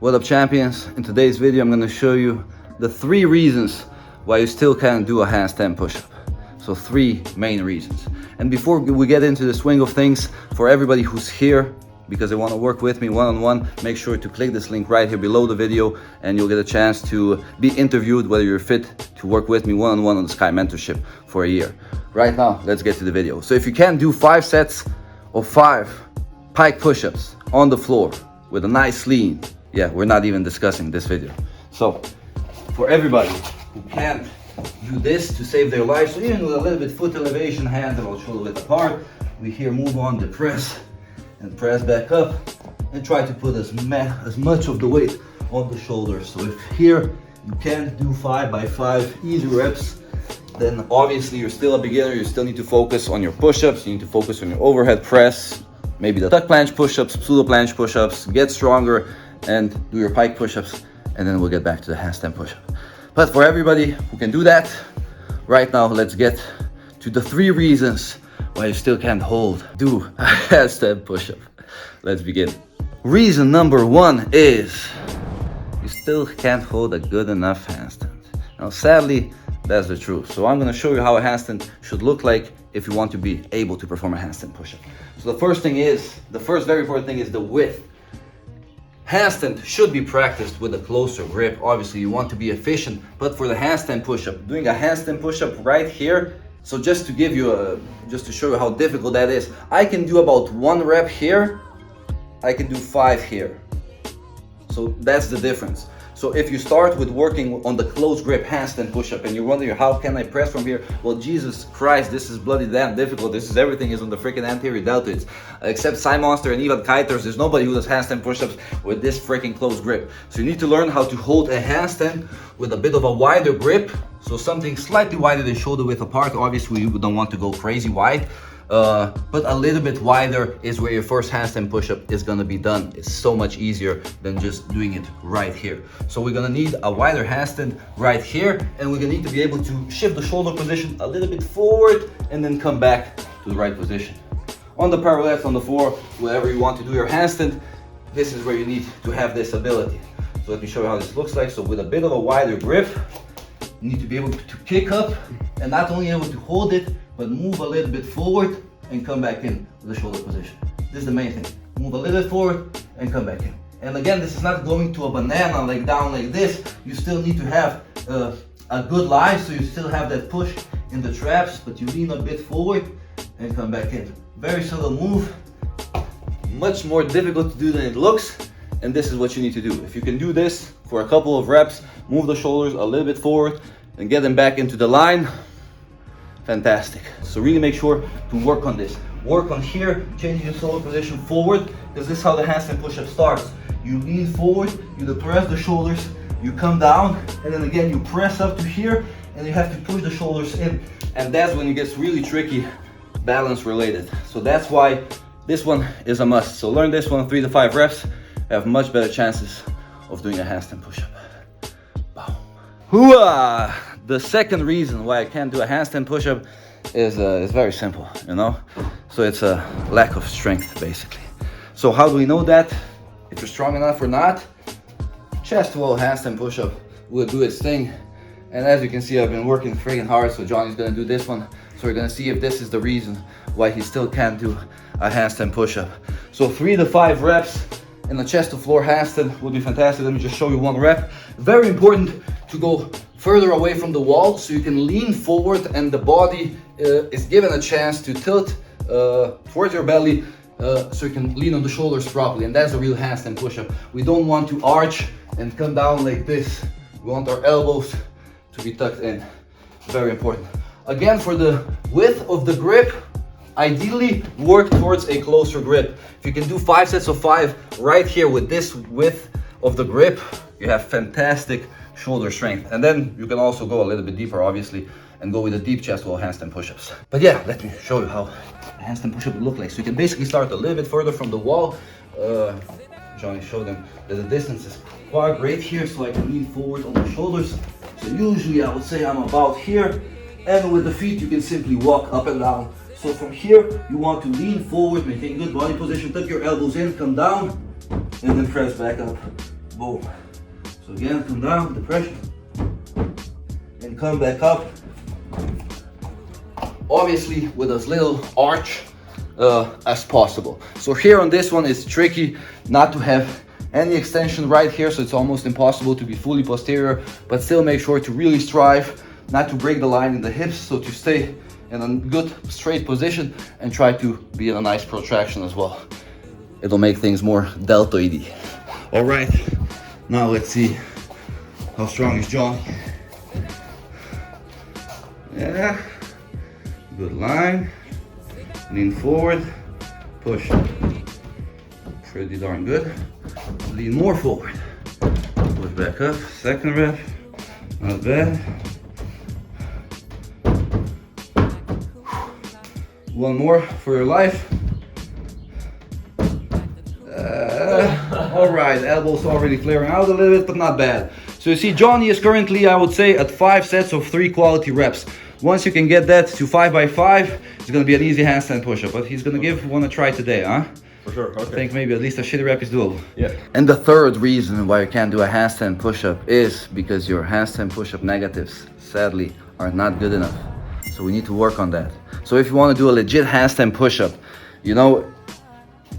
What up, champions? In today's video I'm going to show you the 3 reasons why you still can't do a handstand push-up. So 3 main reasons. And before we get into the swing of things, for everybody who's here because they want to work with me one-on-one, make sure to click this link right here below the video and you'll get a chance to be interviewed whether you're fit to work with me one-on-one on the Sky Mentorship for a year. Right now, let's get to the video. So if you can't do 5 sets of 5 pike push-ups on the floor with a nice lean, yeah, we're not even discussing this video. So for everybody who can't do this to save their life, so even with a little bit foot elevation, hands about shoulder width apart, we here move on the press and press back up and try to put as much of the weight on the shoulders. So if here you can't do 5 by 5 easy reps, then obviously you're still a beginner. You still need to focus on your push-ups, you need to focus on your overhead press, maybe the tuck planche push-ups, pseudo planche push-ups, get stronger and do your pike push-ups, and then we'll get back to the handstand push-up. But for everybody who can do that, right now let's get to the 3 reasons why you still can't do a handstand push-up. Let's begin. Reason number 1 is you still can't hold a good enough handstand. Now sadly, that's the truth. So I'm going to show you how a handstand should look like if you want to be able to perform a handstand push-up. So the first very important thing is the width. Handstand should be practiced with a closer grip. Obviously you want to be efficient, but for the handstand push-up, doing a handstand push-up right here, so just to give you just to show you how difficult that is, I can do about 1 rep here, I can do 5 here. So that's the difference. So if you start with working on the close grip handstand push-up and you're wondering how can I press from here, well, Jesus Christ, this is bloody damn difficult. Everything is on the freaking anterior deltoids. Except Cy Monster and even Kiters, there's nobody who does handstand push-ups with this freaking close grip. So you need to learn how to hold a handstand with a bit of a wider grip. So something slightly wider than shoulder width apart. Obviously you don't want to go crazy wide. But a little bit wider is where your first handstand push-up is gonna be done. It's so much easier than just doing it right here. So we're gonna need a wider handstand right here, and we're gonna need to be able to shift the shoulder position a little bit forward and then come back to the right position. On the parallettes, on the floor, wherever you want to do your handstand, this is where you need to have this ability. So let me show you how this looks like. So with a bit of a wider grip, you need to be able to kick up and not only able to hold it, but move a little bit forward and come back in with the shoulder position. This is the main thing. Move a little bit forward and come back in. And again, this is not going to a banana like down like this. You still need to have a good lie, so you still have that push in the traps, but you lean a bit forward and come back in. Very subtle move, much more difficult to do than it looks, and this is what you need to do. If you can do this for a couple of reps, move the shoulders a little bit forward and get them back into the line, fantastic. So really make sure to work on this. Work on here, changing your shoulder position forward, because this is how the handstand push-up starts. You lean forward, you depress the shoulders, you come down, and then again you press up to here, and you have to push the shoulders in. And that's when it gets really tricky, balance related. So that's why this one is a must. So learn this one, 3 to 5 reps, have much better chances of doing a handstand push-up. Boom. Hooah! The second reason why I can't do a handstand push-up is very simple, you know? So it's a lack of strength, basically. So how do we know that? If you're strong enough or not? Chest wall handstand push-up will do its thing. And as you can see, I've been working freaking hard, so Johnny's gonna do this one. So we're gonna see if this is the reason why he still can't do a handstand push-up. So 3 to 5 reps in a chest to floor handstand would be fantastic. Let me just show you 1 rep. Very important to go further away from the wall so you can lean forward and the body is given a chance to tilt towards your belly so you can lean on the shoulders properly, and that's a real handstand push-up. We don't want to arch and come down like this. We want our elbows to be tucked in. Very important. Again, for the width of the grip, ideally work towards a closer grip. If you can do 5 sets of 5 right here with this width of the grip, you have fantastic shoulder strength. And then you can also go a little bit deeper, obviously, and go with the deep chest wall handstand push-ups. But yeah, let me show you how a handstand push-up would look like. So you can basically start a little bit further from the wall. Johnny showed them that the distance is quite great here, so I can lean forward on the shoulders. So usually I would say I'm about here, and with the feet you can simply walk up and down. So from here you want to lean forward, maintain good body position, tuck your elbows in, come down, and then press back up. Boom. So again, come down with the pressure and come back up. Obviously with as little arch as possible. So here on this one, it's tricky not to have any extension right here, so it's almost impossible to be fully posterior, but still make sure to really strive not to break the line in the hips, so to stay in a good straight position and try to be in a nice protraction as well. It'll make things more deltoidy. All right, now let's see how strong is Johnny. Yeah, good line, lean forward, push, pretty darn good. Lean more forward, push back up, second rep, not bad. One more for your life. All right, elbows already flaring out a little bit, but not bad. So you see, Johnny is currently, I would say, at 5 sets of 3 quality reps. Once you can get that to 5 by 5, it's gonna be an easy handstand push-up. But he's gonna give one a try today, huh? For sure, okay. I think maybe at least a shitty rep is doable. Yeah. And the third reason why you can't do a handstand push-up is because your handstand push-up negatives, sadly, are not good enough. So we need to work on that. So if you want to do a legit handstand push-up, you know,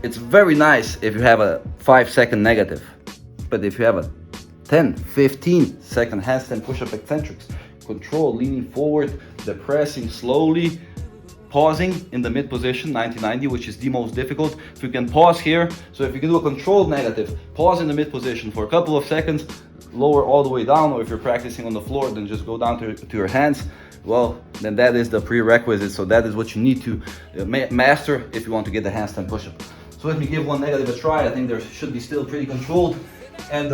it's very nice if you have a 5-second negative. But if you have a 10, 15-second handstand push-up eccentrics, control, leaning forward, depressing slowly, pausing in the mid position, 90-90, which is the most difficult. If you can pause here, so if you can do a controlled negative, pause in the mid position for a couple of seconds, lower all the way down, or if you're practicing on the floor, then just go down to your hands. Well, then that is the prerequisite. So that is what you need to master if you want to get the handstand push-up. So let me give one negative a try. I think there should be still pretty controlled. And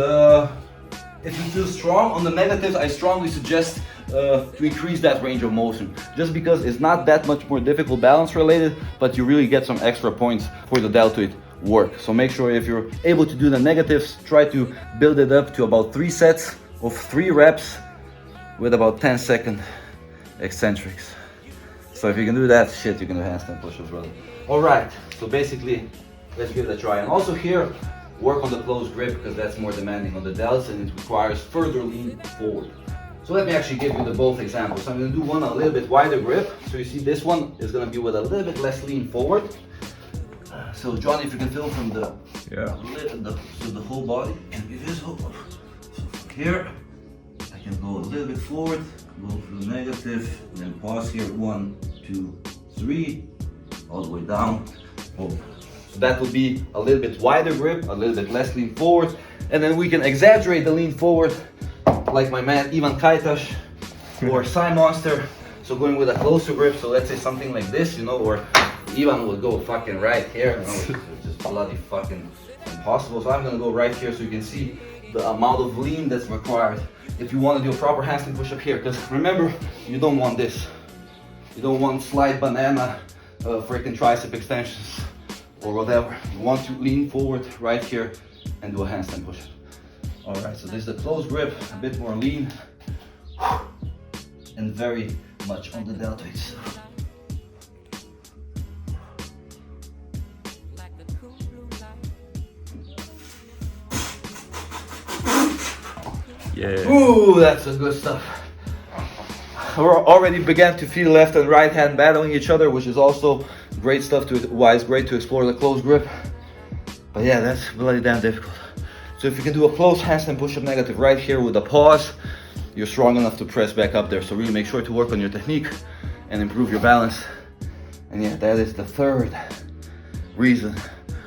if you're too strong on the negatives, I strongly suggest to increase that range of motion, just because it's not that much more difficult balance related, but you really get some extra points for the deltoid work. So make sure if you're able to do the negatives, try to build it up to about 3 sets of 3 reps with about 10-second eccentrics. So if you can do that, shit, you can do handstand push-ups, brother. All right, so basically, let's give it a try. And also here, work on the close grip, because that's more demanding on the delts and it requires further lean forward. So let me actually give you the both examples. So I'm going to do one a little bit wider grip. So you see this one is going to be with a little bit less lean forward. So Johnny, if you can feel from the so the whole body can be visible. So from here, I can go a little bit forward, go through the negative, and then pause here. 1, 2, 3, all the way down. Boom. So that would be a little bit wider grip, a little bit less lean forward, and then we can exaggerate the lean forward, like my man Ivan Kajtaš or Sai Monster. So going with a closer grip, so let's say something like this, you know, or Ivan will go fucking right here, you know, it's just bloody fucking impossible. So I'm gonna go right here so you can see the amount of lean that's required if you want to do a proper handstand push-up here. Because remember, you don't want this. You don't want slide banana freaking tricep extensions or whatever. You want to lean forward right here and do a handstand push-up. All right, so this is the close grip, a bit more lean, and very much on the deltoids. Yeah. Ooh, that's a good stuff. We're already began to feel left and right hand battling each other, which is also great stuff why it's great to explore the close grip. But yeah, that's bloody damn difficult. So if you can do a close handstand push-up negative right here with a pause, you're strong enough to press back up there. So really make sure to work on your technique and improve your balance. And yeah, that is the third reason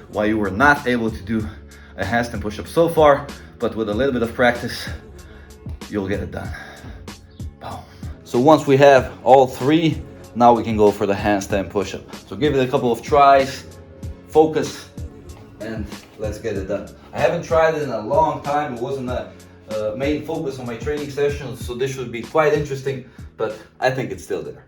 why you were not able to do a handstand push-up so far, but with a little bit of practice, you'll get it done. Boom. So once we have all 3, now we can go for the handstand push-up. So give it a couple of tries, focus, and let's get it done. I haven't tried it in a long time. It wasn't a main focus on my training sessions, so this should be quite interesting, but I think it's still there.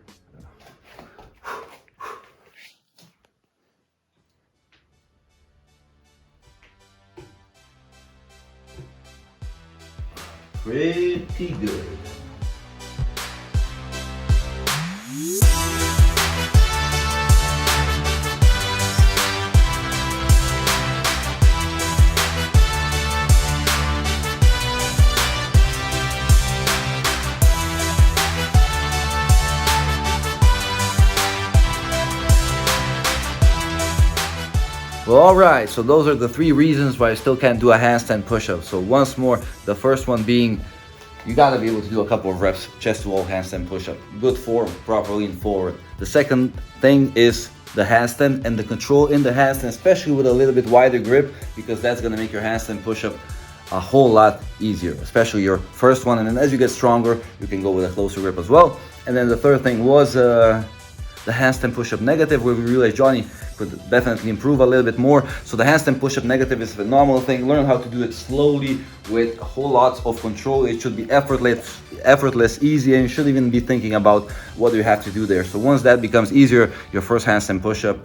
Pretty good. Well, all right, so those are the 3 reasons why I still can't do a handstand push-up. So once more, the first one being, you gotta be able to do a couple of reps chest to wall handstand push-up. Good form, proper lean forward. The second thing is the handstand and the control in the handstand, especially with a little bit wider grip, because that's gonna make your handstand push-up a whole lot easier, especially your first one. And then as you get stronger, you can go with a closer grip as well. And then the third thing was the handstand push-up negative, where we realized Johnny could definitely improve a little bit more. So the handstand push-up negative is a phenomenal thing. Learn how to do it slowly with a whole lot of control. It should be effortless, easy, and you shouldn't even be thinking about what you have to do there. So once that becomes easier, your first handstand push-up,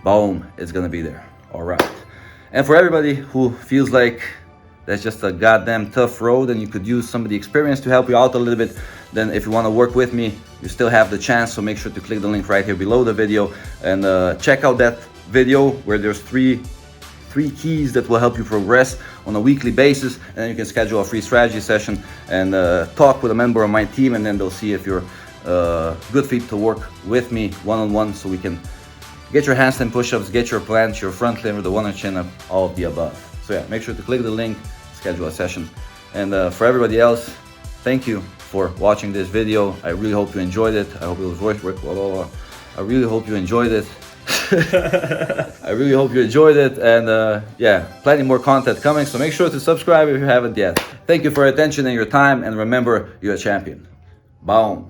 boom, it's gonna be there. All right. And for everybody who feels like that's just a goddamn tough road and you could use some of the experience to help you out a little bit, then if you want to work with me, you still have the chance. So make sure to click the link right here below the video and check out that video where there's three keys that will help you progress on a weekly basis. And then you can schedule a free strategy session and talk with a member of my team, and then they'll see if you're good fit to work with me one-on-one, so we can get your handstand push-ups, get your planche, your front lever, the one-arm chin-up, all of the above. So yeah, make sure to click the link, schedule a session. And for everybody else, thank you for watching this video. I really hope you enjoyed it. I hope it was worth it. I really hope you enjoyed it. I really hope you enjoyed it. And yeah, plenty more content coming. So make sure to subscribe if you haven't yet. Thank you for your attention and your time. And remember, you're a champion. Boom.